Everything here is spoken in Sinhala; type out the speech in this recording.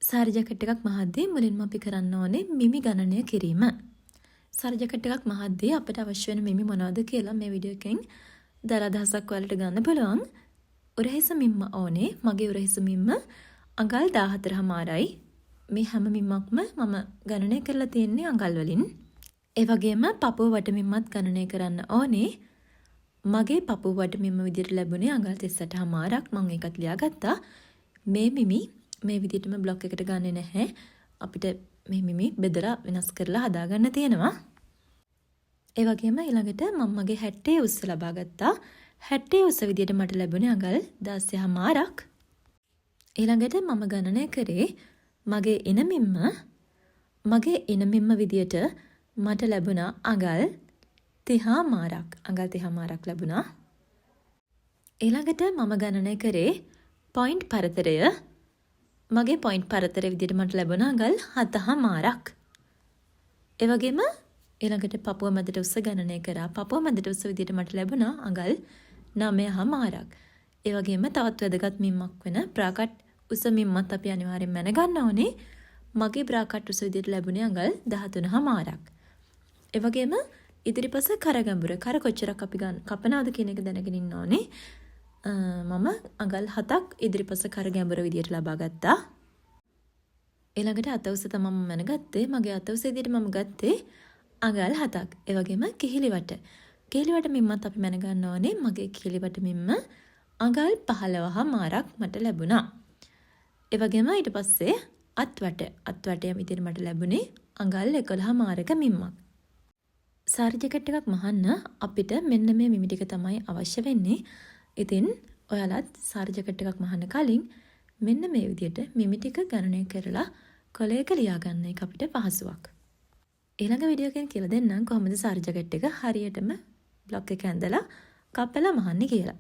සාරි ජැකට් එකක් මහද්දී මුලින්ම අපි කරන්න ඕනේ මිමි ගණනය කිරීම. සාරි ජැකට් එකක් මහද්දී අපිට අවශ්‍ය වෙන මිමි මොනවද කියලා මේ වීඩියෝ එකෙන් දර අදහසක් ඔයාලට ගන්න පුළුවන්. උරහිස මිම්ම ඕනේ. මගේ උරහිස මිම්ම අඟල් 14මාරයි. මේ හැම මිම්මක්ම මම ගණනය කරලා තියෙන්නේ අඟල් වලින්. ඒ වගේම පපුව වට මිම්මත් ගණනය කරන්න ඕනේ. මගේ පපුව වට මිම්ම විදිහට ලැබුණේ අඟල් 38මාරක්. මම ඒකත් ලියාගත්තා. මේ මිමි මේ විදිහටම බ්ලොක් එකට ගන්නෙ නැහැ. අපිට මේ මිමි බෙදලා වෙනස් කරලා හදාගන්න තියෙනවා. ඒ වගේම ඊළඟට මම මගේ 60 උස්ස ලබා ගත්තා. 60 උස්ස විදිහට මට ලැබුණේ අඟල් 16මාරක්. ඊළඟට මම ගණනය කරේ මගේ එන මිම්ම විදිහට මට ලැබුණා අඟල් 30මාරක්. අඟල් 30මාරක් ලැබුණා. ඊළඟට මම ගණනය කරේ පොයින්ට් පරතරය. මගේ පොයින්ට් පරතරය විදිහට මට ලැබුණා අඟල් 7මාරක්. ඒ වගේම ඊළඟට පපුව මැදට උස්ස ගණනය කරා. පපුව මැදට උස්ස විදිහට මට ලැබුණා අඟල් 9මාරක්. ඒ වගේම තවත් වැදගත් මිම්මක් වෙන බ්‍රාකට් උස මිම්මත් අපි අනිවාර්යෙන් මැනගන්න ඕනේ. මගේ බ්‍රාකට් උස විදිහට ලැබුණේ අඟල් 13මාරක්. ඒ වගේම ඉදිරිපස කර ගැඹුර කර කොච්චරක් අපි කපනවද කියන එක දැනගෙන ඉන්න ඕනේ. මම අඟල් 7ක් ඉදිරිපස කර ගැඹුර විදිහට ලබා ගත්තා. ඊළඟට අත උස තමයි මම මැනගත්තේ. මගේ අත උස විදිහට මම ගත්තේ අඟල් 7ක්. ඒ වගේම කිහිලිවට. කිහිලිවට මිම්මත් අපි මැනගන්න ඕනේ. මගේ කිහිලිවට මිම්ම අඟල් 15මාරක් මට ලැබුණා. ඒ වගේම ඊට පස්සේ අත්වටය විදිහට මට ලැබුණේ අඟල් 11මාරක මිම්මක්. සාරි ජැකට් එකක් මහන්න අපිට මෙන්න මේ මිමි ටික තමයි අවශ්‍ය වෙන්නේ. ඉතින් ඔයාලත් සාරි ජැකට් එකක් මහන්න කලින් මෙන්න මේ විදිහට මිමි ටික ගණනය කරලා කොලයක ලියා ගන්න එක අපිට පහසුවක්. ඊළඟ වීඩියෝ එකෙන් කියලා දෙන්නම් කොහොමද සාරි ජැකට් එක හරියටම බ්ලොක් එක ඇඳලා කපලා මහන්නේ කියලා.